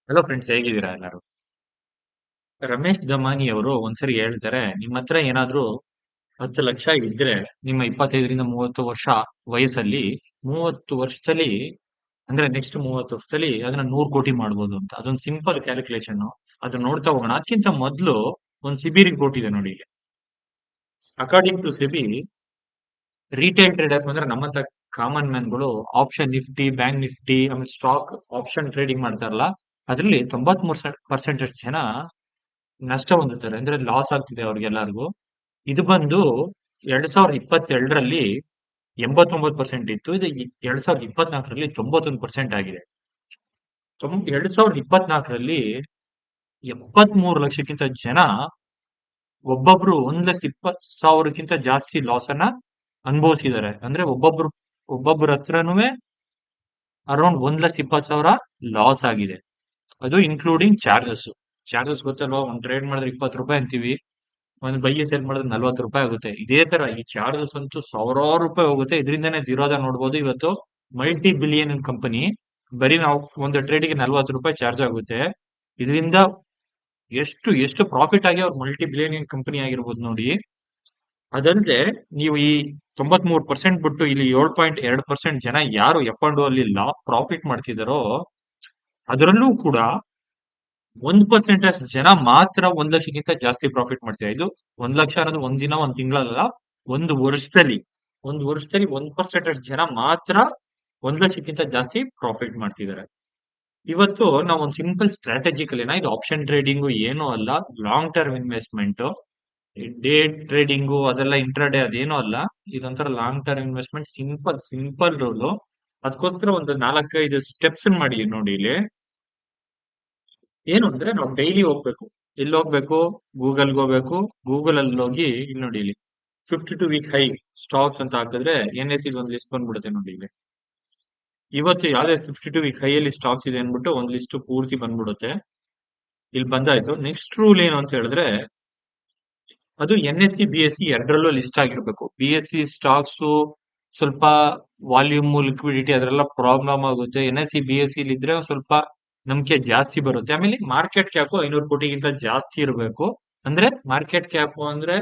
Hello friends, ಹೇಗಿದ್ದೀರಾ ಎಲ್ಲರೂ? ರಮೇಶ್ ದಮಾನಿ ಅವರು ಒಂದ್ಸರಿ ಹೇಳ್ತಾರೆ, ನಿಮ್ಮ ಹತ್ರ ಏನಾದ್ರೂ 10 ಲಕ್ಷ ಇದ್ರೆ, ನಿಮ್ಮ 25 ರಿಂದ 30 ವರ್ಷ ವಯಸ್ಸಲ್ಲಿ, 30 ವರ್ಷದಲ್ಲಿ, ಅಂದ್ರೆ ನೆಕ್ಸ್ಟ್ 30 ವರ್ಷದಲ್ಲಿ ಅದನ್ನ 100 ಕೋಟಿ ಮಾಡ್ಬೋದು ಅಂತ. ಅದೊಂದು ಸಿಂಪಲ್ ಕ್ಯಾಲ್ಕುಲೇಷನ್. ಅದನ್ನ ನೋಡ್ತಾ ಹೋಗೋಣ. ಅದಕ್ಕಿಂತ ಮೊದಲು ಒಂದು ಸಿಬಿ ರಿಪೋರ್ಟ್ ಇದೆ ನೋಡಿ ಇಲ್ಲಿ. According to SEBI, retail traders ಅಂದ್ರೆ ನಮ್ಮಂತ ಕಾಮನ್ ಮ್ಯಾನ್ಗಳು ಆಪ್ಷನ್ ನಿಫ್ಟಿ, ಬ್ಯಾಂಕ್ ನಿಫ್ಟಿ, ಆಮೇಲೆ ಸ್ಟಾಕ್ ಆಪ್ಷನ್ ಟ್ರೇಡಿಂಗ್ ಮಾಡ್ತಾರಲ್ಲ, ಅದರಲ್ಲಿ 93% ಜನ ನಷ್ಟ ಹೊಂದುತ್ತಾರೆ. ಅಂದ್ರೆ ಲಾಸ್ ಆಗ್ತಿದೆ ಅವ್ರಿಗೆಲ್ಲರಿಗೂ. ಇದು ಬಂದು 2022ರಲ್ಲಿ 89% ಇತ್ತು. ಇದು 2024ರಲ್ಲಿ 91% ಆಗಿದೆ. 2024ರಲ್ಲಿ 73 ಲಕ್ಷಕ್ಕಿಂತ ಜನ, ಒಬ್ಬೊಬ್ರು 1,20,000ಕ್ಕಿಂತ ಜಾಸ್ತಿ ಲಾಸ್ ಅನ್ನ ಅನುಭವಿಸಿದ್ದಾರೆ. ಅಂದ್ರೆ ಒಬ್ಬೊಬ್ಬರ ಹತ್ರನೂ ಅರೌಂಡ್ 1,20,000 ಲಾಸ್ ಆಗಿದೆ. ಅದು ಇನ್ಕ್ಲೂಡಿಂಗ್ ಚಾರ್ಜಸ್. ಚಾರ್ಜಸ್ ಗೊತ್ತಲ್ವಾ? ಒಂದು ಟ್ರೇಡ್ ಮಾಡಿದ್ರೆ 20 ರೂಪಾಯಿ ಅಂತೀವಿ, ಒಂದು ಬೈ ಸೆಲ್ ಮಾಡಿದ್ರೆ 40 ರೂಪಾಯಿ ಆಗುತ್ತೆ. ಇದೇ ತರ ಈ ಚಾರ್ಜಸ್ ಅಂತೂ ಸಾವಿರಾರು ರೂಪಾಯಿ ಹೋಗುತ್ತೆ. ಇದರಿಂದಾನೇ ಝೀರೋದ ನೋಡ್ಬೋದು ಇವತ್ತು ಮಲ್ಟಿ ಬಿಲಿಯನ್ ಕಂಪನಿ. ಬರೀ ನಾವು ಒಂದು ಟ್ರೇಡಿಗೆ 40 ರೂಪಾಯಿ ಚಾರ್ಜ್ ಆಗುತ್ತೆ. ಇದರಿಂದ ಎಷ್ಟು ಎಷ್ಟು ಪ್ರಾಫಿಟ್ ಆಗಿ ಅವ್ರು ಮಲ್ಟಿ ಬಿಲಿಯನ್ ಕಂಪನಿ ಆಗಿರ್ಬೋದು ನೋಡಿ. ಅದಲ್ಲದೆ ನೀವು ಈ 93% ಬಿಟ್ಟು ಇಲ್ಲಿ 7.2% ಜನ ಯಾರು ಎಫ್ ಅಂಡ್ ಅಲ್ಲಿ ಪ್ರಾಫಿಟ್ ಮಾಡ್ತಿದಾರೋ, ಅದರಲ್ಲೂ ಕೂಡ 1% ಅಷ್ಟು ಜನ ಮಾತ್ರ 1 ಲಕ್ಷಕ್ಕಿಂತ ಜಾಸ್ತಿ ಪ್ರಾಫಿಟ್ ಮಾಡ್ತಿದ್ದಾರೆ. ಇದು 1 ಲಕ್ಷ ಅನ್ನೋದು ಒಂದಿನ ಒಂದ್ ತಿಂಗಳಲ್ಲ, ಒಂದು ವರ್ಷದಲ್ಲಿ 1% ಅಷ್ಟು ಜನ ಮಾತ್ರ 1 ಲಕ್ಷಕ್ಕಿಂತ ಜಾಸ್ತಿ ಪ್ರಾಫಿಟ್ ಮಾಡ್ತಿದ್ದಾರೆ. ಇವತ್ತು ನಾವು ಒಂದು ಸಿಂಪಲ್ ಸ್ಟ್ರಾಟಜಿಕಲ್ ಇದು ಆಪ್ಷನ್ ಟ್ರೇಡಿಂಗು ಏನೂ ಅಲ್ಲ, long term investment. Day trading ಅದೆಲ್ಲ ಇಂಟ್ರಾಡೇ ಅದೇನೂ ಅಲ್ಲ. ಇದೊಂಥರ long term investment. Simple simple rule. ಅದಕ್ಕೋಸ್ಕರ ಒಂದು 4-5 ಸ್ಟೆಪ್ಸ್ ಮಾಡಿ ನೋಡಿ ಇಲ್ಲಿ. ಏನು ಅಂದ್ರೆ ನಾವು ಡೈಲಿ ಹೋಗ್ಬೇಕು. ಎಲ್ಲಿ ಹೋಗ್ಬೇಕು? ಗೂಗಲ್ಗೆ ಹೋಗ್ಬೇಕು. ಗೂಗಲ್ ಅಲ್ಲಿ ಹೋಗಿ ಇಲ್ಲಿ ನೋಡಿ, ಇಲ್ಲಿ 52 ವೀಕ್ ಹೈ ಸ್ಟಾಕ್ಸ್ ಅಂತ ಹಾಕಿದ್ರೆ NSE ಒಂದು ಲಿಸ್ಟ್ ಬಂದ್ಬಿಡುತ್ತೆ ನೋಡಿ ಇಲ್ಲಿ. ಇವತ್ತು ಯಾವ್ದೇ 52 ವೀಕ್ ಹೈ ಅಲ್ಲಿ ಸ್ಟಾಕ್ಸ್ ಇದೆ ಅನ್ಬಿಟ್ಟು ಒಂದು ಲಿಸ್ಟ್ ಪೂರ್ತಿ ಬಂದ್ಬಿಡುತ್ತೆ. ಇಲ್ಲಿ ಬಂದಾಯ್ತು. ನೆಕ್ಸ್ಟ್ ರೂಲ್ ಏನು ಅಂತ ಹೇಳಿದ್ರೆ, ಅದು NSE BSE ಎರಡರಲ್ಲೂ ಲಿಸ್ಟ್ ಆಗಿರ್ಬೇಕು. BSE ಸ್ಟಾಕ್ಸ್ ಸ್ವಲ್ಪ ವಾಲ್ಯೂಮ್, ಲಿಕ್ವಿಡಿಟಿ ಅದರೆಲ್ಲ ಪ್ರಾಬ್ಲಮ್ ಆಗುತ್ತೆ. NSE BSE ಇದ್ರೆ ಸ್ವಲ್ಪ ನಂಬಿಕೆ ಜಾಸ್ತಿ ಬರುತ್ತೆ. ಆಮೇಲೆ ಮಾರ್ಕೆಟ್ ಕ್ಯಾಪ್ 500 ಕೋಟಿಗಿಂತ ಜಾಸ್ತಿ ಇರಬೇಕು. ಅಂದ್ರೆ ಮಾರ್ಕೆಟ್ ಕ್ಯಾಪ್ ಅಂದ್ರೆ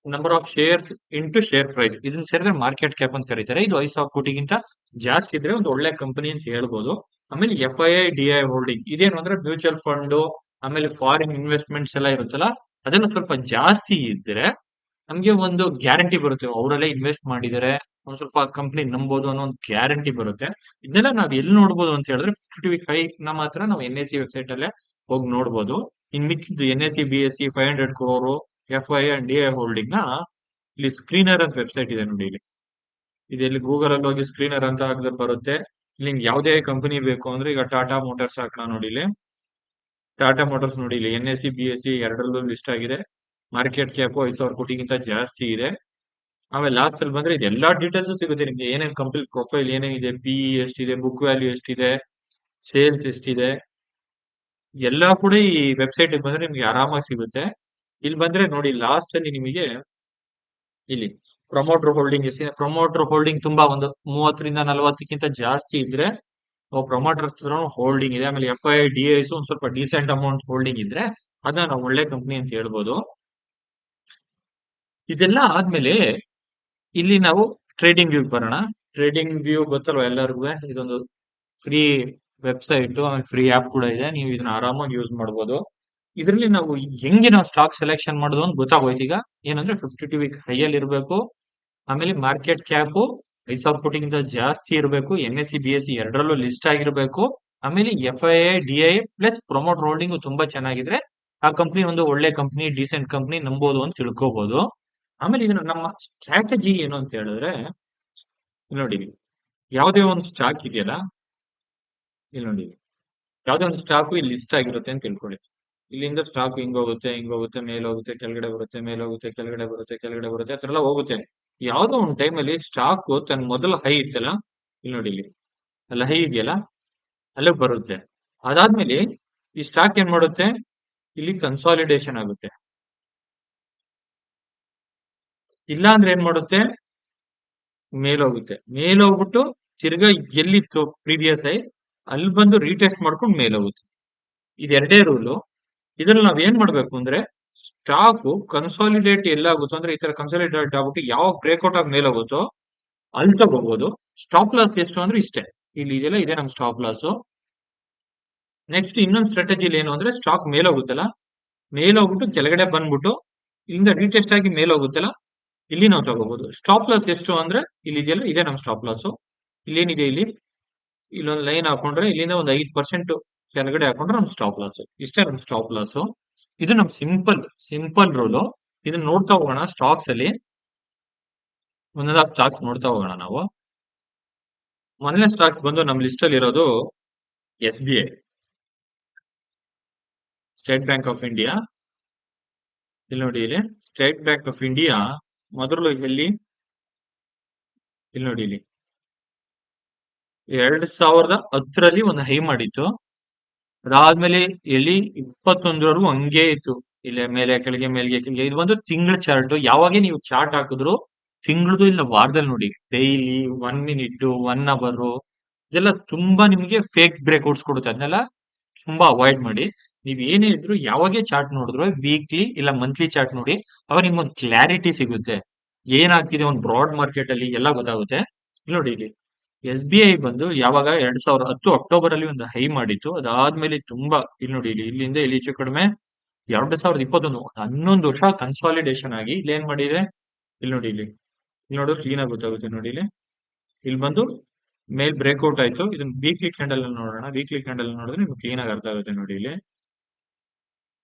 number of shares into share price, ಇದನ್ನ ಸೇರಿದ್ರೆ ಮಾರ್ಕೆಟ್ ಕ್ಯಾಪ್ ಅಂತ ಕರೀತಾರೆ. ಇದು 5,000 ಕೋಟಿಗಿಂತ ಜಾಸ್ತಿ ಇದ್ರೆ ಒಂದು ಒಳ್ಳೆ ಕಂಪನಿ ಅಂತ ಹೇಳ್ಬೋದು. ಆಮೇಲೆ FII DI ಹೋಲ್ಡಿಂಗ್ ಇದೇನು ಅಂದ್ರೆ ಮ್ಯೂಚುವಲ್ ಫಂಡ್, ಆಮೇಲೆ ಫಾರಿನ್ ಇನ್ವೆಸ್ಟ್ಮೆಂಟ್ಸ್ ಎಲ್ಲ ಇರುತ್ತಲ್ಲ, ಅದನ್ನ ಸ್ವಲ್ಪ ಜಾಸ್ತಿ ಇದ್ರೆ ನಮ್ಗೆ ಒಂದು ಗ್ಯಾರಂಟಿ ಬರುತ್ತೆ. ಅವರಲ್ಲೇ ಇನ್ವೆಸ್ಟ್ ಮಾಡಿದರೆ ಒಂದ್ ಸ್ವಲ್ಪ ಕಂಪ್ನಿ ನಂಬೋದು ಅನ್ನೋ ಒಂದು ಗ್ಯಾರಂಟಿ ಬರುತ್ತೆ. ಇದನ್ನೆಲ್ಲ ನಾವ್ ಎಲ್ಲಿ ನೋಡ್ಬೋದು ಅಂತ ಹೇಳಿದ್ರೆ, 52 ವೀಕ್ ಹೈ ನ ಮಾತ್ರ ನಾವು NSE ವೆಬ್ಸೈಟ್ ಅಲ್ಲೇ ಹೋಗಿ ನೋಡ್ಬೋದು. ಇನ್ ಮಿಕ್ಕಿದ್ದು NSE BSE 500 crore FII and DI holding ನ ಇಲ್ಲಿ ಸ್ಕ್ರೀನರ್ ಅಂತ ವೆಬ್ಸೈಟ್ ಇದೆ ನೋಡಿ ಇಲ್ಲಿ. ಇದೆಲ್ಲಿ ಗೂಗಲ್ ಅಲ್ಲಿ ಹೋಗಿ ಸ್ಕ್ರೀನರ್ ಅಂತ ಹಾಕಿದ್ರೆ ಬರುತ್ತೆ. ಇಲ್ಲಿ ನಿಮ್ಗೆ ಯಾವುದೇ ಕಂಪನಿ ಬೇಕು ಅಂದ್ರೆ, ಈಗ ಟಾಟಾ ಮೋಟಾರ್ಸ್ ಹಾಕೋಣ ನೋಡಿ ಇಲ್ಲಿ. ಟಾಟಾ ಮೋಟಾರ್ಸ್ ನೋಡಿ ಇಲ್ಲಿ NSE BSE ಎರಡರಲ್ಲೂ ಲಿಸ್ಟ್ ಆಗಿದೆ. ಮಾರ್ಕೆಟ್ ಕ್ಯಾಪ್ 5,000 ಕೋಟಿಗಿಂತ ಜಾಸ್ತಿ ಇದೆ. ಆಮೇಲೆ ಲಾಸ್ಟ್ ಅಲ್ಲಿ ಬಂದ್ರೆ ಇದೆಲ್ಲಾ ಡೀಟೇಲ್ಸ್ ಸಿಗುತ್ತೆ ನಿಮ್ಗೆ. ಏನೇನ್ ಕಂಪ್ನಿ ಪ್ರೊಫೈಲ್ ಏನೇನಿದೆ, PE ಎಷ್ಟಿದೆ, ಬುಕ್ ವ್ಯಾಲ್ಯೂ ಎಷ್ಟಿದೆ, ಸೇಲ್ಸ್ ಎಷ್ಟಿದೆ, ಎಲ್ಲಾ ಕೂಡ ಈ ವೆಬ್ಸೈಟ್ ಬಂದ್ರೆ ನಿಮ್ಗೆ ಆರಾಮಾಗಿ ಸಿಗುತ್ತೆ. ಇಲ್ಲಿ ಬಂದ್ರೆ ನೋಡಿ, ಲಾಸ್ಟ್ ಅಲ್ಲಿ ನಿಮಗೆ ಇಲ್ಲಿ ಪ್ರಮೋಟರ್ ಹೋಲ್ಡಿಂಗ್ ಎಷ್ಟಿದೆ. ಪ್ರಮೋಟರ್ ಹೋಲ್ಡಿಂಗ್ ತುಂಬಾ ಒಂದು 30 ರಿಂದ 40ಕ್ಕಿಂತ ಜಾಸ್ತಿ ಇದ್ರೆ ಪ್ರಮೋಟರ್ ಹೋಲ್ಡಿಂಗ್ ಇದೆ. ಆಮೇಲೆ FII DIs ಒಂದ್ ಸ್ವಲ್ಪ ಡೀಸೆಂಟ್ ಅಮೌಂಟ್ ಹೋಲ್ಡಿಂಗ್ ಇದ್ರೆ ಅದನ್ನ ನಾವು ಒಳ್ಳೆ ಕಂಪನಿ ಅಂತ ಹೇಳ್ಬೋದು. ಇದೆಲ್ಲ ಆದ್ಮೇಲೆ ಇಲ್ಲಿ ನಾವು ಟ್ರೇಡಿಂಗ್ ವ್ಯೂ ಬರೋಣ. ಟ್ರೇಡಿಂಗ್ ವ್ಯೂ ಗೊತ್ತಲ್ವಾ ಎಲ್ಲರಿಗೂ? ಇದೊಂದು ಫ್ರೀ ವೆಬ್ಸೈಟ್, ಆಮೇಲೆ ಫ್ರೀ ಆಪ್ ಕೂಡ ಇದೆ. ನೀವು ಇದನ್ನ ಆರಾಮಾಗಿ ಯೂಸ್ ಮಾಡ್ಬೋದು. ಇದರಲ್ಲಿ ನಾವು ಹೆಂಗೆ ನಾವು ಸ್ಟಾಕ್ ಸೆಲೆಕ್ಷನ್ ಮಾಡೋದು ಅಂತ ಗೊತ್ತಾಗೋಯ್ತು ಈಗ. ಏನಂದ್ರೆ 52 ವೀಕ್ ಹೈ ಅಲ್ಲಿ ಇರಬೇಕು, ಆಮೇಲೆ ಮಾರ್ಕೆಟ್ ಕ್ಯಾಪ್ 5,000 ಕೋಟಿಗಿಂತ ಜಾಸ್ತಿ ಇರಬೇಕು, NSE BSE ಎರಡರಲ್ಲೂ ಲಿಸ್ಟ್ ಆಗಿರ್ಬೇಕು, ಆಮೇಲೆ FII DI plus promote holding ತುಂಬಾ ಚೆನ್ನಾಗಿದ್ರೆ ಆ ಕಂಪ್ನಿ ಒಂದು ಒಳ್ಳೆ ಕಂಪ್ನಿ, ಡೀಸೆಂಟ್ ಕಂಪ್ನಿ, ನಂಬೋದು ಅಂತ ತಿಳ್ಕೊಬಹುದು. ಆಮೇಲೆ ಇದನ್ನ ನಮ್ಮ ಸ್ಟ್ರಾಟಜಿ ಏನು ಅಂತ ಹೇಳಿದ್ರೆ, ಇಲ್ಲಿ ನೋಡಿ, ಯಾವುದೇ ಒಂದು ಸ್ಟಾಕ್ ಇದೆಯಲ್ಲ, ಇಲ್ಲಿ ನೋಡಿ, ಯಾವುದೇ ಒಂದು ಸ್ಟಾಕ್ ಇಲ್ಲಿ ಲಿಸ್ಟ್ ಆಗಿರುತ್ತೆ ಅಂತ ತಿಳ್ಕೊಳ್ಳಿ. ಇಲ್ಲಿಂದ ಸ್ಟಾಕ್ ಹಿಂಗೋಗುತ್ತೆ, ಹಿಂಗೋಗುತ್ತೆ, ಮೇಲೆ ಹೋಗುತ್ತೆ, ಕೆಳಗಡೆ ಬರುತ್ತೆ, ಮೇಲೆ ಹೋಗುತ್ತೆ, ಕೆಳಗಡೆ ಬರುತ್ತೆ, ಕೆಳಗಡೆ ಬರುತ್ತೆ, ಆ ತರ ಎಲ್ಲ ಹೋಗುತ್ತೆ. ಯಾವುದೋ ಒಂದು ಟೈಮ್ ಅಲ್ಲಿ ಸ್ಟಾಕ್ ತನ್ನ ಮೊದಲ ಹೈ ಇತ್ತಲ್ಲ, ಇಲ್ಲಿ ನೋಡಿ, ಇಲ್ಲಿ ಅಲ್ಲ ಹೈ ಇದೆಯಲ್ಲ, ಅಲ್ಲಿಗೆ ಬರುತ್ತೆ. ಅದಾದ್ಮೇಲೆ ಈ ಸ್ಟಾಕ್ ಏನ್ ಮಾಡುತ್ತೆ, ಇಲ್ಲಿ ಕನ್ಸಾಲಿಡೇಷನ್ ಆಗುತ್ತೆ. ಇಲ್ಲ ಅಂದ್ರೆ ಏನ್ ಮಾಡುತ್ತೆ, ಮೇಲೋಗುತ್ತೆ. ಮೇಲೋಗ್ಬಿಟ್ಟು ತಿರ್ಗಾ ಎಲ್ಲಿತ್ತು ಪ್ರೀವಿಯಸ್ ಐ ಅಲ್ಲಿ ಬಂದು ರೀಟೆಸ್ಟ್ ಮಾಡ್ಕೊಂಡು ಮೇಲೋಗುತ್ತೆ. ಇದೆರಡೇ ರೂಲು. ಇದ್ರಲ್ಲಿ ನಾವ್ ಏನ್ ಮಾಡ್ಬೇಕು ಅಂದ್ರೆ ಸ್ಟಾಕ್ ಕನ್ಸಾಲಿಡೇಟ್ ಎಲ್ಲಾಗುತ್ತೋ ಅಂದ್ರೆ ಈ ತರ ಕನ್ಸಾಲಿಡೇಟ್ ಆಗ್ಬಿಟ್ಟು ಯಾವಾಗ ಬ್ರೇಕ್ಔಟ್ ಆಗಿ ಮೇಲೆ ಹೋಗುತ್ತೋ ಅಲ್ಲಿ ತಗೋಬಹುದು. ಸ್ಟಾಪ್ ಲಾಸ್ ಎಷ್ಟು ಅಂದ್ರೆ ಇಷ್ಟೇ. ಇಲ್ಲಿ ಇದೆಲ್ಲ ಇದೆ ನಮ್ ಸ್ಟಾಪ್ ಲಾಸ್. ನೆಕ್ಸ್ಟ್ ಇನ್ನೊಂದು ಸ್ಟ್ರಾಟಜಿಲಿ ಏನು ಅಂದ್ರೆ ಸ್ಟಾಕ್ ಮೇಲೆ ಹೋಗುತ್ತಲ್ಲ, ಮೇಲೆ ಹೋಗ್ಬಿಟ್ಟು ಕೆಳಗಡೆ ಬಂದ್ಬಿಟ್ಟು ಇಲ್ಲಿಂದ ರೀಟೆಸ್ಟ್ ಆಗಿ ಮೇಲೆ ಹೋಗುತ್ತಲ್ಲ, ಇಲ್ಲಿ ನಾವು ತಗೋಬಹುದು. ಸ್ಟಾಪ್ ಲಾಸ್ ಎಷ್ಟು ಅಂದ್ರೆ ಇಲ್ಲಿ ಇದೆಯಲ್ಲ, ಇದೆ ನಮ್ ಸ್ಟಾಪ್ ಲಾಸ್. ಇಲ್ಲೇನಿದೆ, ಇಲ್ಲಿ ಇಲ್ಲೊಂದು ಲೈನ್ ಹಾಕೊಂಡ್ರೆ ಇಲ್ಲಿಂದ ಒಂದು 5% ಕೆಳಗಡೆ ಹಾಕೊಂಡ್ರೆ ನಮ್ ಸ್ಟಾಪ್ ಲಾಸ್. ಇಷ್ಟೇ ನಮ್ ಸ್ಟಾಪ್ ಲಾಸ್. ಇದು ನಮ್ ಸಿಂಪಲ್ ರೂಲು. ಇದನ್ನ ನೋಡ್ತಾ ಹೋಗೋಣ ಸ್ಟಾಕ್ಸ್ ಅಲ್ಲಿ. ಒಂದೊಂದಾಗಿ ಸ್ಟಾಕ್ಸ್ ನೋಡ್ತಾ ಹೋಗೋಣ ನಾವು. ಮೊದಲನೇ ಸ್ಟಾಕ್ಸ್ ಬಂದು ನಮ್ ಲಿಸ್ಟ್ ಅಲ್ಲಿ ಇರೋದು SBI, state bank of India. ಇಲ್ಲಿ ನೋಡಿ, ಇಲ್ಲಿ ಸ್ಟೇಟ್ ಬ್ಯಾಂಕ್ ಆಫ್ ಇಂಡಿಯಾ ಮೊದಲು ಇಲ್ಲಿ ನೋಡಿ, ಇಲ್ಲಿ 2010ರಲ್ಲಿ ಒಂದು ಹೈ ಮಾಡಿತ್ತು. ಅದಾದ್ಮೇಲೆ ಇಲ್ಲಿ 21ವರೆಗೂ ಹಂಗೆ ಇತ್ತು. ಇಲ್ಲಿ ಮೇಲೆ ಕೆಳಗೆ ಮೇಲ್ಗೆ ಕೆಳಗೆ. ಇದು ಒಂದು ತಿಂಗಳ ಚಾರ್ಟ್. ಯಾವಾಗೆ ನೀವು ಚಾರ್ಟ್ ಹಾಕಿದ್ರು ತಿಂಗಳದು ಇಲ್ಲ ವಾರದಲ್ಲಿ ನೋಡಿ, ಡೈಲಿ 1 ಮಿನಿಟ್ 1 ಅವರ್ ಇದೆಲ್ಲ ತುಂಬಾ ನಿಮ್ಗೆ ಫೇಕ್ ಬ್ರೇಕ್ಔಟ್ಸ್ ಕೊಡುತ್ತೆ. ಅದನ್ನೆಲ್ಲ ತುಂಬಾ ಅವಾಯ್ಡ್ ಮಾಡಿ. ನೀವ್ ಏನೇ ಇದ್ರು ಯಾವಾಗೆ ಚಾರ್ಟ್ ನೋಡಿದ್ರು ವೀಕ್ಲಿ ಇಲ್ಲ ಮಂತ್ಲಿ ಚಾರ್ಟ್ ನೋಡಿ. ಅವಾಗ ನಿಮ್ಗೊಂದು ಕ್ಲಾರಿಟಿ ಸಿಗುತ್ತೆ, ಏನಾಗ್ತಿದೆ ಒಂದು ಬ್ರಾಡ್ ಮಾರ್ಕೆಟ್ ಅಲ್ಲಿ ಎಲ್ಲ ಗೊತ್ತಾಗುತ್ತೆ. ಇಲ್ಲಿ ನೋಡಿ, ಇಲ್ಲಿ SBI ಬಂದು ಯಾವಾಗ 2010 ಅಕ್ಟೋಬರ್ ಅಲ್ಲಿ ಒಂದು ಹೈ ಮಾಡಿತ್ತು. ಅದಾದ್ಮೇಲೆ ತುಂಬಾ ಇಲ್ಲಿ ನೋಡಿ, ಇಲ್ಲಿಂದ ಇಲ್ಲಿ ಹೆಚ್ಚು ಕಡಿಮೆ 2021 11 ವರ್ಷ ಕನ್ಸಾಲಿಡೇಷನ್ ಆಗಿ ಇಲ್ಲಿ ಏನ್ ಮಾಡಿದೆ, ಇಲ್ಲಿ ನೋಡಿ, ಇಲ್ಲಿ ನೋಡಿದ್ರೆ ಕ್ಲೀನ್ ಆಗಿ ಗೊತ್ತಾಗುತ್ತೆ ನೋಡಿ. ಇಲ್ಲಿ ಬಂದು ಮೇಲ್ ಬ್ರೇಕ್ಔಟ್ ಆಯ್ತು. ಇದನ್ನ ವೀಕ್ಲಿ ಕ್ಯಾಂಡಲ್ ನೋಡೋಣ. ವೀಕ್ಲಿ ಕ್ಯಾಂಡಲ್ ನೋಡಿದ್ರೆ ನಿಮ್ಗೆ ಕ್ಲೀನ್ ಆಗಿ ಅರ್ಥ ಆಗುತ್ತೆ ನೋಡಿ. ಇಲ್ಲಿ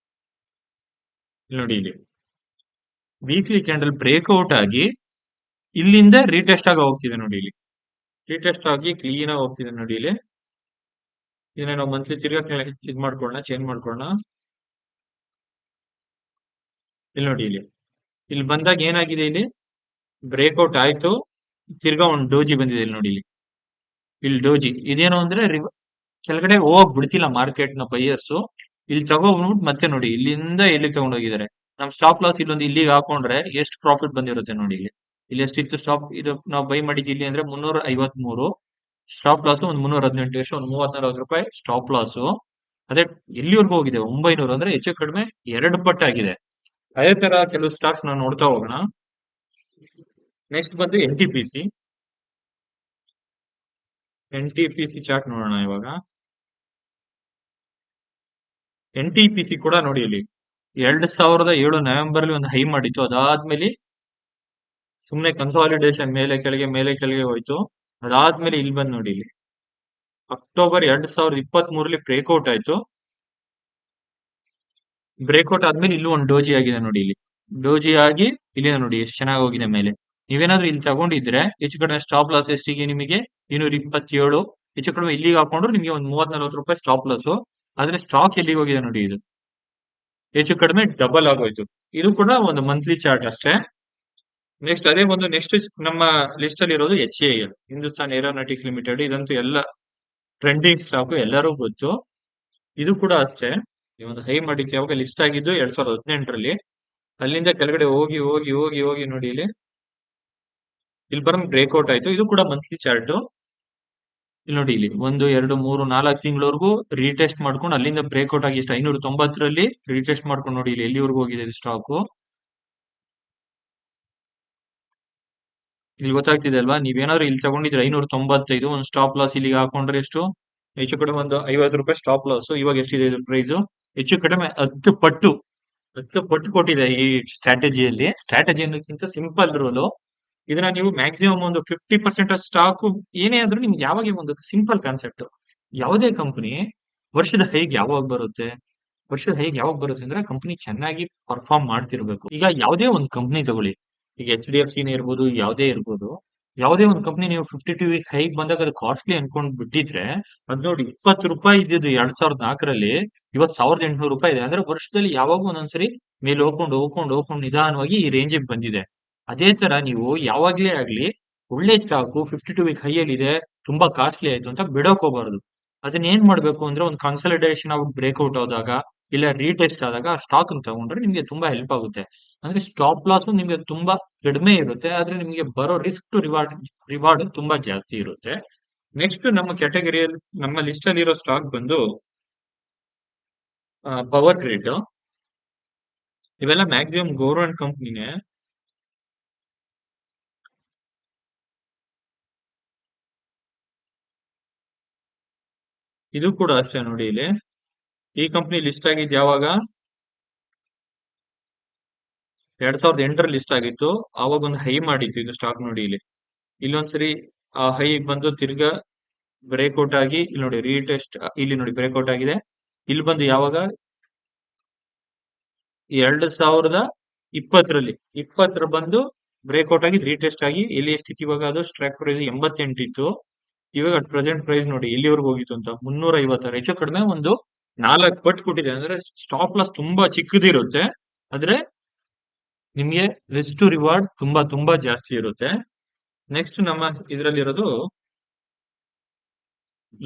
ನೋಡಿ, ಇಲ್ಲಿ ವೀಕ್ಲಿ ಕ್ಯಾಂಡಲ್ ಬ್ರೇಕ್ಔಟ್ ಆಗಿ ಇಲ್ಲಿಂದ ರೀಟೆಸ್ಟ್ ಆಗಿ ಹೋಗ್ತಿದೆ ನೋಡಿ. ಇಲ್ಲಿ ರೀಟೆಸ್ಟ್ ಆಗಿ ಕ್ಲೀನ್ ಆಗಿ ಹೋಗ್ತಿದೆ ನೋಡಿ. ಇಲ್ಲಿ ಇದನ್ನ ನಾವು ಮಂತ್ಲಿ ತಿರ್ಗಾ ಇದ್ ಮಾಡ್ಕೊಳ್ಳೋಣ, ಚೇಂಜ್ ಮಾಡ್ಕೊಳ್ಳೋಣ. ಇಲ್ಲಿ ನೋಡಿ, ಇಲ್ಲಿ ಬಂದಾಗ ಏನಾಗಿದೆ, ಇಲ್ಲಿ ಬ್ರೇಕ್ಔಟ್ ಆಯ್ತು, ತಿರ್ಗಾ ಒಂದು ಡೋಜಿ ಬಂದಿದೆ. ಇಲ್ಲಿ ನೋಡಿ, ಇಲ್ಲಿ ಡೋಜಿ ಇದೇನು ಅಂದ್ರೆ ಕೆಳಗಡೆ ಹೋಗ್ ಬಿಡ್ತಿಲ್ಲ ಮಾರ್ಕೆಟ್ ನ ಬೈಯರ್ಸ್. ಇಲ್ಲಿ ತಗೊಂಡ್ಬಿಟ್ಟು ಮತ್ತೆ ನೋಡಿ ಇಲ್ಲಿಂದ ಎಲ್ಲಿಗೆ ತಗೊಂಡೋಗಿದ್ದಾರೆ. ನಮ್ ಸ್ಟಾಪ್ ಲಾಸ್ ಇಲ್ಲೊಂದು ಇಲ್ಲಿಗೆ ಹಾಕೊಂಡ್ರೆ ಎಷ್ಟು ಪ್ರಾಫಿಟ್ ಬಂದಿರುತ್ತೆ ನೋಡಿ. ಇಲ್ಲಿ ಎಷ್ಟಿತ್ತು ಸ್ಟಾಪ್, ಇದು ನಾವು ಬೈ ಮಾಡಿದ್ದು ಇಲ್ಲಿ ಅಂದ್ರೆ 353. ಸ್ಟಾಪ್ ಲಾಸ್ ಒಂದು 318, ಎಷ್ಟು ಒಂದು 34 ರೂಪಾಯಿ ಸ್ಟಾಪ್ ಲಾಸ್. ಅದೇ ಎಲ್ಲಿವರೆಗೂ ಹೋಗಿದೆ 900, ಅಂದ್ರೆ ಹೆಚ್ಚು ಕಡಿಮೆ 2 ಪಟ್ಟಾಗಿದೆ. ಅದೇ ತರ ಕೆಲವು ಸ್ಟಾಕ್ಸ್ ನಾವು ನೋಡ್ತಾ ಹೋಗೋಣ. ನೆಕ್ಸ್ಟ್ ಬಂದು NTPC ಚಾರ್ಟ್ ನೋಡೋಣ ಇವಾಗ. NTPC ಕೂಡ ನೋಡಿ, ಇಲ್ಲಿ 2007 ನವೆಂಬರ್ ಅಲ್ಲಿ ಒಂದು ಹೈ ಮಾಡಿತ್ತು. ಅದಾದ್ಮೇಲೆ ಸುಮ್ನೆ ಕನ್ಸಾಲಿಡೇಷನ್ ಮೇಲೆ ಕೆಳಗೆ ಹೋಯ್ತು. ಅದಾದ್ಮೇಲೆ ಇಲ್ಲಿ ಬಂದ್ ನೋಡಿ, ಇಲ್ಲಿ ಅಕ್ಟೋಬರ್ 2023ರಲ್ಲಿ ಬ್ರೇಕ್ಔಟ್ ಆಯ್ತು. ಬ್ರೇಕ್ಔಟ್ ಆದ್ಮೇಲೆ ಇಲ್ಲೂ ಒಂದು ಡೋಜಿ ಆಗಿದೆ ನೋಡಿ. ಇಲ್ಲಿ ಡೋಜಿ ಆಗಿ ಇಲ್ಲಿ ನೋಡಿ ಎಷ್ಟು ಚೆನ್ನಾಗಿ ಹೋಗಿದೆ ಮೇಲೆ. ನೀವೇನಾದ್ರೂ ಇಲ್ಲಿ ತಗೊಂಡಿದ್ರೆ ಹೆಚ್ಚು ಕಡಿಮೆ ಸ್ಟಾಪ್ ಲಾಸ್ ಎಷ್ಟಿಗೆ ನಿಮಗೆ 227. ಹೆಚ್ಚು ಕಡಿಮೆ ಇಲ್ಲಿಗೆ ಹಾಕೊಂಡ್ರು ನಿಮಗೆ ಒಂದು 30-40 ರೂಪಾಯಿ ಸ್ಟಾಪ್ ಲಾಸ್. ಆದ್ರೆ ಸ್ಟಾಕ್ ಎಲ್ಲಿಗೆ ಹೋಗಿದೆ ನೋಡಿ, ಇದು ಹೆಚ್ಚು ಕಡಿಮೆ ಡಬಲ್ ಆಗೋಯ್ತು. ಇದು ಕೂಡ ಒಂದು ಮಂತ್ಲಿ ಚಾರ್ಟ್ ಅಷ್ಟೇ. ನೆಕ್ಸ್ಟ್ ಅದೇ ಒಂದು ನೆಕ್ಸ್ಟ್ ನಮ್ಮ ಲಿಸ್ಟ್ ಅಲ್ಲಿ ಇರೋದು HAL, ಹಿಂದೂಸ್ತಾನ್ ಏರೋನಾಟಿಕ್ಸ್ ಲಿಮಿಟೆಡ್. ಇದಂತೂ ಎಲ್ಲ ಟ್ರೆಂಡಿಂಗ್ ಸ್ಟಾಕ್, ಎಲ್ಲರೂ ಗೊತ್ತು. ಇದು ಕೂಡ ಅಷ್ಟೇ, ಈ ಒಂದು ಹೈ ಮಾಡಿತ್ತು. ಯಾವಾಗ ಲಿಸ್ಟ್ ಆಗಿದ್ದು 2018ರಲ್ಲಿ. ಅಲ್ಲಿಂದ ಕೆಳಗಡೆ ಹೋಗಿ ಹೋಗಿ ಹೋಗಿ ಹೋಗಿ ನೋಡಿ, ಇಲ್ಲಿ ಬರೋಂಗ್ ಬ್ರೇಕ್ಔಟ್ ಆಯ್ತು. ಇದು ಕೂಡ ಮಂತ್ಲಿ ಚಾರ್ಟ್. ಇಲ್ಲಿ ನೋಡಿ, ಇಲ್ಲಿ 1, 2, 3, 4 ತಿಂಗಳವರೆಗೂ ರೀಟೆಸ್ಟ್ ಮಾಡ್ಕೊಂಡು ಅಲ್ಲಿಂದ ಬ್ರೇಕ್ಔಟ್ ಆಗಿ ಎಷ್ಟು 590ರಲ್ಲಿ ರೀಟೆಸ್ಟ್ ಮಾಡ್ಕೊಂಡು ನೋಡಿ, ಇಲ್ಲಿ ಎಲ್ಲಿವರೆಗೂ ಹೋಗಿದೆ ಸ್ಟಾಕ್. ಇಲ್ಲಿ ಗೊತ್ತಾಗ್ತಿದೆ ಅಲ್ವಾ, ನೀವೇನಾದ್ರು ಇಲ್ಲಿ ತಗೊಂಡಿದ್ರೆ 595, ಒಂದು ಸ್ಟಾಪ್ ಲಾಸ್ ಇಲ್ಲಿಗೆ ಹಾಕೊಂಡ್ರೆ ಎಷ್ಟು ಹೆಚ್ಚು ಕಡಿಮೆ ಒಂದು 50 ರೂಪಾಯಿ ಸ್ಟಾಪ್ ಲಾಸ್. ಇವಾಗ ಎಷ್ಟಿದೆ ಇದು ಪ್ರೈಸ್, ಹೆಚ್ಚು ಕಡಿಮೆ 10 ಪಟ್ಟು ಕೊಟ್ಟಿದೆ ಈ ಸ್ಟ್ರಾಟಜಿಯಲ್ಲಿ. ಸ್ಟ್ರಾಟಜಿ ಅನ್ನೋಕ್ಕಿಂತ ಸಿಂಪಲ್ ರೂಲು. ಇದನ್ನ ನೀವು ಮ್ಯಾಕ್ಸಿಮಮ್ ಒಂದು 50% ಸ್ಟಾಕ್ ಏನೇ ಆದ್ರೂ ನಿಮ್ಗೆ ಯಾವಾಗ ಒಂದು ಸಿಂಪಲ್ ಕಾನ್ಸೆಪ್ಟ್, ಯಾವುದೇ ಕಂಪನಿ ವರ್ಷದ ಹೈಗೆ ಯಾವಾಗ ಬರುತ್ತೆ, ಅಂದ್ರೆ ಕಂಪನಿ ಚೆನ್ನಾಗಿ ಪರ್ಫಾರ್ಮ್ ಮಾಡ್ತಿರ್ಬೇಕು. ಈಗ ಯಾವುದೇ ಒಂದು ಕಂಪನಿ ತಗೊಳ್ಳಿ, ಈಗ HDFC ಇರ್ಬೋದು, ಯಾವುದೇ ಇರ್ಬೋದು, ಯಾವುದೇ ಒಂದು ಕಂಪನಿ ನೀವು 52 ವೀಕ್ ಹೈಗ್ ಬಂದಾಗ ಅದು ಕಾಸ್ಟ್ಲಿ ಅನ್ಕೊಂಡ್ ಬಿಟ್ಟಿದ್ರೆ, ಅದ್ ನೋಡಿ 20 ರೂಪಾಯಿ ಇದ್ದಿದ್ದು 2004ರಲ್ಲಿ ಇವತ್ತು 1800 ರೂಪಾಯಿ ಇದೆ. ಅಂದ್ರೆ ವರ್ಷದಲ್ಲಿ ಯಾವಾಗ ಒಂದೊಂದ್ಸರಿ ಮೇಲೆ ಹೋಗ್ಕೊಂಡು ನಿಧಾನವಾಗಿ ಈ ರೇಂಜಿಗೆ ಬಂದಿದೆ. ಅದೇ ತರ ನೀವು ಯಾವಾಗ್ಲೇ ಆಗ್ಲಿ ಒಳ್ಳೆ ಸ್ಟಾಕು 52 ವೀಕ್ ಹೈಯಲ್ಲಿ ಇದೆ, ತುಂಬಾ ಕಾಸ್ಟ್ಲಿ ಆಯ್ತು ಅಂತ ಬಿಡೋಕ್ ಹೋಗ್ಬಾರ್ದು. ಅದನ್ನ ಏನ್ ಮಾಡ್ಬೇಕು ಅಂದ್ರೆ ಒಂದು ಕನ್ಸಾಲಿಡೇಷನ್ ಆಗ್ಬಿಟ್ಟು ಬ್ರೇಕ್ಔಟ್ ಆದಾಗ ಇಲ್ಲ ರೀಟೆಸ್ಟ್ ಆದಾಗ ಆ ಸ್ಟಾಕ್ ತಗೊಂಡ್ರೆ ನಿಮ್ಗೆ ತುಂಬಾ ಹೆಲ್ಪ್ ಆಗುತ್ತೆ. ಅಂದ್ರೆ ಸ್ಟಾಪ್ ಲಾಸ್ ನಿಮ್ಗೆ ತುಂಬಾ ಕಡಿಮೆ ಇರುತ್ತೆ, ಆದ್ರೆ ನಿಮ್ಗೆ ಬರೋ ರಿಸ್ಕ್ ಟು ರಿವಾರ್ಡ್ ತುಂಬಾ ಜಾಸ್ತಿ ಇರುತ್ತೆ. ನೆಕ್ಸ್ಟ್ ನಮ್ಮ ಕ್ಯಾಟಗರಿಯಲ್ಲಿ ನಮ್ಮ ಲಿಸ್ಟ್ ಅಲ್ಲಿ ಇರೋ ಸ್ಟಾಕ್ ಬಂದು ಪವರ್ ಗ್ರಿಡ್, ಇವೆಲ್ಲ ಮ್ಯಾಕ್ಸಿಮಮ್ ಗೌರ್ಮೆಂಟ್ ಕಂಪ್ನಿನೇ. ಇದು ಕೂಡ ಅಷ್ಟೇ ನೋಡಿ ಇಲ್ಲಿ. ಈ ಕಂಪ್ನಿ ಲಿಸ್ಟ್ ಆಗಿದ್ದು ಯಾವಾಗ? 2008 ಲಿಸ್ಟ್ ಆಗಿತ್ತು. ಆವಾಗ ಒಂದು ಹೈ ಮಾಡಿತ್ತು ಇದು ಸ್ಟಾಕ್ ನೋಡಿ ಇಲ್ಲಿ. ಇಲ್ಲೊಂದ್ಸರಿ ಆ ಹೈ ಬಂದು ತಿರ್ಗಾ ಬ್ರೇಕ್ಔಟ್ ಆಗಿ ಇಲ್ಲಿ ನೋಡಿ ರೀಟೆಸ್ಟ್, ಇಲ್ಲಿ ನೋಡಿ ಬ್ರೇಕ್ಔಟ್ ಆಗಿದೆ. ಇಲ್ಲಿ ಬಂದು ಯಾವಾಗ 2020 ಬಂದು ಬ್ರೇಕ್ಔಟ್ ಆಗಿ ರೀಟೆಸ್ಟ್ ಆಗಿ ಎಲ್ಲಿ ಎಷ್ಟಿತ್ತು ಇವಾಗ? ಅದು ಸ್ಟ್ರೈಕ್ ಪ್ರೈಸ್ 88 ಇತ್ತು. ಇವಾಗ ಪ್ರೆಸೆಂಟ್ ಪ್ರೈಸ್ ನೋಡಿ ಎಲ್ಲಿವರೆಗೂ ಹೋಗಿತ್ತು ಅಂತ, 356. ಹೆಚ್ಚು ಕಡಿಮೆ ಒಂದು 4 ಪಟ್ಟು ಕೊಟ್ಟಿದೆ. ಅಂದ್ರೆ ಸ್ಟಾಪ್ ಲಾಸ್ ತುಂಬಾ ಚಿಕ್ಕದಿರುತ್ತೆ, ಆದ್ರೆ ನಿಮ್ಗೆ ರಿಸ್ಕ್ ಟು ರಿವಾರ್ಡ್ ತುಂಬಾ ತುಂಬಾ ಜಾಸ್ತಿ ಇರುತ್ತೆ. ನೆಕ್ಸ್ಟ್ ನಮ್ಮ ಇದ್ರಲ್ಲಿರೋದು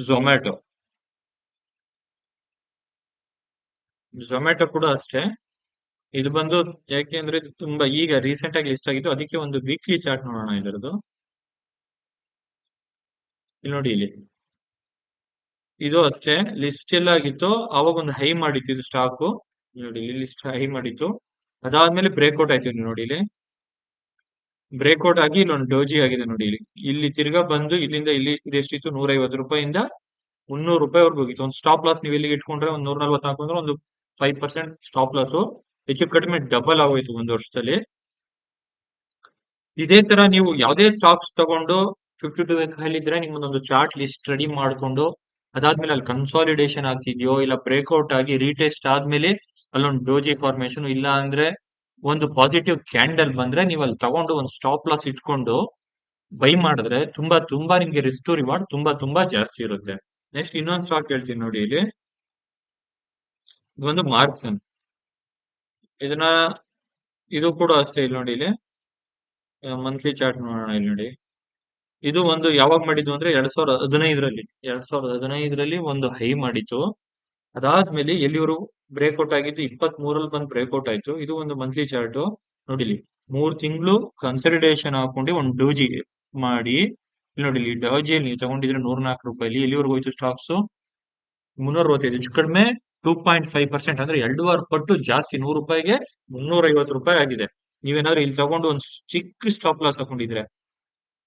ಝೊಮ್ಯಾಟೊ. ಝೊಮ್ಯಾಟೊ ಕೂಡ ಅಷ್ಟೇ. ಇದು ಬಂದು ಯಾಕೆಂದ್ರೆ ಇದು ತುಂಬಾ ಈಗ ರೀಸೆಂಟ್ ಆಗಿ ಲಿಸ್ಟ್ ಆಗಿತ್ತು, ಅದಕ್ಕೆ ಒಂದು ವೀಕ್ಲಿ ಚಾರ್ಟ್ ನೋಡೋಣ ಇದರದ್ದು. ಇಲ್ಲಿ ನೋಡಿ ಇಲ್ಲಿ, ಇದು ಅಷ್ಟೇ ಲಿಸ್ಟ್ ಎಲ್ಲ ಆಗಿತ್ತು. ಅವಾಗ ಒಂದು ಹೈ ಮಾಡಿತ್ತು ಇದು ಸ್ಟಾಕು. ನೋಡಿ ಇಲ್ಲಿ ಲಿಸ್ಟ್ ಹೈ ಮಾಡಿತ್ತು, ಅದಾದ್ಮೇಲೆ ಬ್ರೇಕ್ಔಟ್ ಆಯ್ತು. ಇಲ್ಲಿ ನೋಡಿ ಇಲ್ಲಿ ಬ್ರೇಕ್ಔಟ್ ಆಗಿ ಇಲ್ಲೊಂದು ಡೋಜಿ ಆಗಿದೆ ನೋಡಿ ಇಲ್ಲಿ. ಇಲ್ಲಿ ತಿರ್ಗಾ ಬಂದು ಇಲ್ಲಿಂದ ಇಲ್ಲಿ ಇದೆಷ್ಟಿತ್ತು? 150 ರೂಪಾಯಿಂದ 300 ರೂಪಾಯಿವರೆಗೂ ಹೋಗಿತ್ತು. ಒಂದು ಸ್ಟಾಪ್ ಲಾಸ್ ನೀವು ಎಲ್ಲಿಗೆ ಇಟ್ಕೊಂಡ್ರೆ ಒಂದು 140 ಹಾಕೊಂಡ್ರೆ ಒಂದು 5% ಸ್ಟಾಪ್ ಲಾಸ್ ಹೆಚ್ಚು ಕಡಿಮೆ ಡಬಲ್ ಆಗೋಯ್ತು ಒಂದು ವರ್ಷದಲ್ಲಿ. ಇದೇ ತರ ನೀವು ಯಾವುದೇ ಸ್ಟಾಕ್ಸ್ ತಗೊಂಡು 52 ವೀಕ್ ಇದ್ರೆ ನಿಮ್ಮದೊಂದು ಚಾರ್ಟ್ ಲಿಸ್ಟ್ ರೆಡಿ ಮಾಡ್ಕೊಂಡು, ಅದಾದ್ಮೇಲೆ ಅಲ್ಲಿ ಕನ್ಸಾಲಿಡೇಷನ್ ಆಗ್ತಿದ್ಯೋ ಇಲ್ಲ ಬ್ರೇಕ್ಔಟ್ ಆಗಿ ರೀಟೆಸ್ಟ್ ಆದ್ಮೇಲೆ ಅಲ್ಲೊಂದು ಡೋಜಿ ಫಾರ್ಮೇಶನ್, ಇಲ್ಲ ಅಂದ್ರೆ ಒಂದು ಪಾಸಿಟಿವ್ ಕ್ಯಾಂಡಲ್ ಬಂದ್ರೆ ನೀವು ಅಲ್ಲಿ ತಗೊಂಡು ಒಂದು ಸ್ಟಾಪ್ ಲಾಸ್ ಇಟ್ಕೊಂಡು ಬೈ ಮಾಡಿದ್ರೆ ತುಂಬಾ ತುಂಬಾ ನಿಮ್ಗೆ ರಿಸ್ಕ್ ಟು ರಿವಾರ್ಡ್ ತುಂಬಾ ತುಂಬಾ ಜಾಸ್ತಿ ಇರುತ್ತೆ. ನೆಕ್ಸ್ಟ್ ಇನ್ನೊಂದು ಸ್ಟಾಕ್ ಹೇಳ್ತೀನಿ ನೋಡಿ ಇಲ್ಲಿ. ಇದು ಒಂದು ಮಾರ್ಕ್ಸನ್. ಇದನ್ನ ಇದು ಕೂಡ ಅಷ್ಟೇ. ಇಲ್ಲಿ ನೋಡಿ ಇಲ್ಲಿ ಮಂತ್ಲಿ ಚಾರ್ಟ್ ನೋಡೋಣ. ಇಲ್ಲಿ ನೋಡಿ, ಇದು ಒಂದು ಯಾವಾಗ ಮಾಡಿದ್ದು ಅಂದ್ರೆ 2015ರಲ್ಲಿ ಒಂದು ಹೈ ಮಾಡಿತ್ತು. ಅದಾದ್ಮೇಲೆ ಎಲ್ಲಿವರು ಬ್ರೇಕ್ಔಟ್ ಆಗಿದ್ದು 23ರಲ್ಲಿ ಬಂದು ಬ್ರೇಕ್ಔಟ್ ಆಯ್ತು. ಇದು ಒಂದು ಮಂತ್ಲಿ ಚಾರ್ಟ್ ನೋಡಿಲಿ. 3 ತಿಂಗಳು ಕನ್ಸಲ್ಟೇಷನ್ ಹಾಕೊಂಡು ಒಂದು ಡೋಜಿ ಮಾಡಿ, ಇಲ್ಲಿ ನೋಡಿ ಇಲ್ಲಿ ಡೋಜಿಯಲ್ಲಿ ನೀವು ತಗೊಂಡಿದ್ರೆ 104 ರೂಪಾಯಿಲಿ ಎಲ್ಲಿವರೆಗೂ ಹೋಯ್ತು ಸ್ಟಾಕ್ಸ್? 365. ಹೆಚ್ಚು ಕಡಿಮೆ 2.5%, ಅಂದ್ರೆ 2.5 ಪಟ್ಟು ಜಾಸ್ತಿ. 100 ರೂಪಾಯಿಗೆ 350 ರೂಪಾಯಿ ಆಗಿದೆ. ನೀವೇನಾದ್ರೂ ಇಲ್ಲಿ ತಗೊಂಡು ಒಂದು ಚಿಕ್ಕ ಸ್ಟಾಪ್ ಲಾಸ್ ಹಾಕೊಂಡಿದ್ರೆ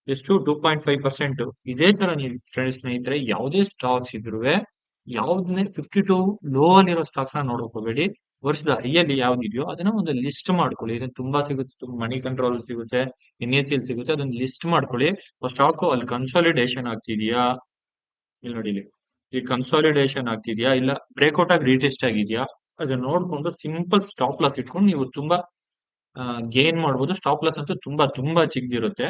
ಎಷ್ಟು? 2.5%. ಇದೇ ತರ ನೀವು ಸ್ನೇಹಿತರೆ ಯಾವುದೇ ಸ್ಟಾಕ್ಸ್ ಇದ್ರು ಯಾವ್ದನ್ನೇ 52 ಲೋ ಅಲ್ಲಿರೋ ಸ್ಟಾಕ್ಸ್ ನ ನೋಡಕ್ ಹೋಗ್ಬೇಡಿ. ವರ್ಷದ ಹೈಯಲ್ಲಿ ಯಾವ್ದಿದೆಯೋ ಅದನ್ನ ಒಂದು ಲಿಸ್ಟ್ ಮಾಡ್ಕೊಳ್ಳಿ. ಇದನ್ನ ತುಂಬಾ ಸಿಗುತ್ತೆ, ಮನಿ ಕಂಟ್ರೋಲ್ ಸಿಗುತ್ತೆ, NSE ಸಿಗುತ್ತೆ. ಅದನ್ನ ಲಿಸ್ಟ್ ಮಾಡ್ಕೊಳ್ಳಿ. ಸ್ಟಾಕ್ ಅಲ್ಲಿ ಕನ್ಸಾಲಿಡೇಷನ್ ಆಗ್ತಿದ್ಯಾ, ಇಲ್ಲಿ ನೋಡಿ ಇಲ್ಲಿ ಈ ಕನ್ಸಾಲಿಡೇಷನ್ ಆಗ್ತಿದ್ಯಾ ಇಲ್ಲ ಬ್ರೇಕ್ಔಟ್ ಆಗಿ ರೀಟೆಸ್ಟ್ ಆಗಿದ್ಯಾ, ಅದನ್ನ ನೋಡ್ಕೊಂಡು ಸಿಂಪಲ್ ಸ್ಟಾಪ್ ಲಾಸ್ ಇಟ್ಕೊಂಡು ನೀವು ತುಂಬಾ ಗೇನ್ ಮಾಡ್ಬೋದು. ಸ್ಟಾಪ್ ಲಾಸ್ ಅಂತೂ ತುಂಬಾ ತುಂಬಾ ಚಿಕ್ಕದಿರುತ್ತೆ.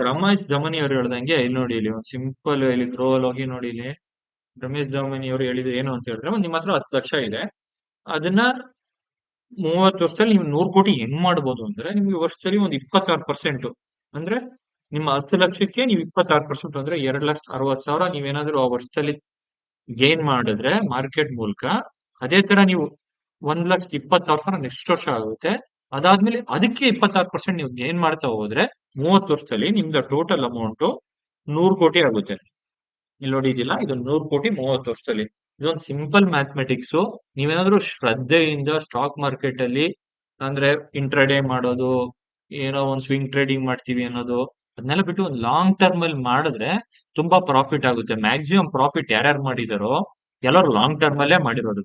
ರಮೇಶ್ ಧಮನಿ ಅವರು ಹೇಳ್ದಂಗೆ ಇಲ್ಲಿ ನೋಡಿ ಇಲ್ಲಿ ಒಂದು ಸಿಂಪಲ್ ಇಲ್ಲಿ ಗ್ರೋ ಅಲ್ಲಿ ಹೋಗಿ ನೋಡಿ ಇಲ್ಲಿ. ರಮೇಶ್ ಧಮನಿ ಅವರು ಹೇಳಿದ್ರು ಏನು ಅಂತ ಹೇಳಿದ್ರೆ, ನಿಮ್ಮ ಹತ್ರ 10 ಲಕ್ಷ ಇದೆ, ಅದನ್ನ 30 ವರ್ಷದಲ್ಲಿ ನೀವು 100 ಕೋಟಿ ಹೆಂಗ್ ಮಾಡ್ಬೋದು ಅಂದ್ರೆ, ನಿಮ್ಗೆ ವರ್ಷದಲ್ಲಿ ಒಂದು 26%, ಅಂದ್ರೆ ನಿಮ್ಮ 10 ಲಕ್ಷಕ್ಕೆ ನೀವು 26% ಅಂದ್ರೆ 2,60,000 ನೀವೇನಾದ್ರೂ ಆ ವರ್ಷದಲ್ಲಿ ಗೇನ್ ಮಾಡಿದ್ರೆ ಮಾರ್ಕೆಟ್ ಮೂಲಕ, ಅದೇ ತರ ನೀವು 1,20,000 ನೆಕ್ಸ್ಟ್ ವರ್ಷ ಆಗುತ್ತೆ. ಅದಾದ್ಮೇಲೆ ಅದಕ್ಕೆ 26% ನೀವು ಗೇನ್ ಮಾಡ್ತಾ ಹೋದ್ರೆ 30 ವರ್ಷದಲ್ಲಿ ನಿಮ್ದು ಟೋಟಲ್ ಅಮೌಂಟ್ 100 ಕೋಟಿ ಆಗುತ್ತೆ. ಇಲ್ಲಿ ನೋಡಿದಿಲ್ಲ, ಇದು 100 ಕೋಟಿ 30 ವರ್ಷದಲ್ಲಿ. ಇದೊಂದು ಸಿಂಪಲ್ ಮ್ಯಾಥಮೆಟಿಕ್ಸ್. ನೀವೇನಾದ್ರೂ ಶ್ರದ್ಧೆಯಿಂದ ಸ್ಟಾಕ್ ಮಾರ್ಕೆಟ್ ಅಲ್ಲಿ ಅಂದ್ರೆ ಇಂಟ್ರಾಡೇ ಮಾಡೋದು, ಏನೋ ಒಂದು ಸ್ವಿಂಗ್ ಟ್ರೇಡಿಂಗ್ ಮಾಡ್ತೀವಿ ಅನ್ನೋದು, ಅದನ್ನೆಲ್ಲ ಬಿಟ್ಟು ಒಂದು ಲಾಂಗ್ ಟರ್ಮ್ ಅಲ್ಲಿ ಮಾಡಿದ್ರೆ ತುಂಬಾ ಪ್ರಾಫಿಟ್ ಆಗುತ್ತೆ. ಮ್ಯಾಕ್ಸಿಮಮ್ ಪ್ರಾಫಿಟ್ ಯಾರ್ಯಾರು ಮಾಡಿದಾರೋ ಎಲ್ಲರೂ ಲಾಂಗ್ ಟರ್ಮ್ ಅಲ್ಲೇ ಮಾಡಿರೋದು.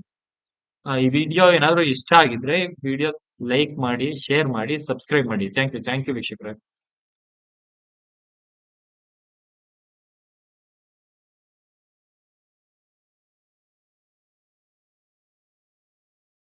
ಈ ವಿಡಿಯೋ ಏನಾದ್ರೂ ಇಷ್ಟ ಆಗಿದ್ರೆ ವಿಡಿಯೋ ಲೈಕ್ ಮಾಡಿ, ಶೇರ್ ಮಾಡಿ, ಸಬ್ಸ್ಕ್ರೈಬ್ ಮಾಡಿ. ಥ್ಯಾಂಕ್ ಯು ವೀಕ್ಷಕರೇ.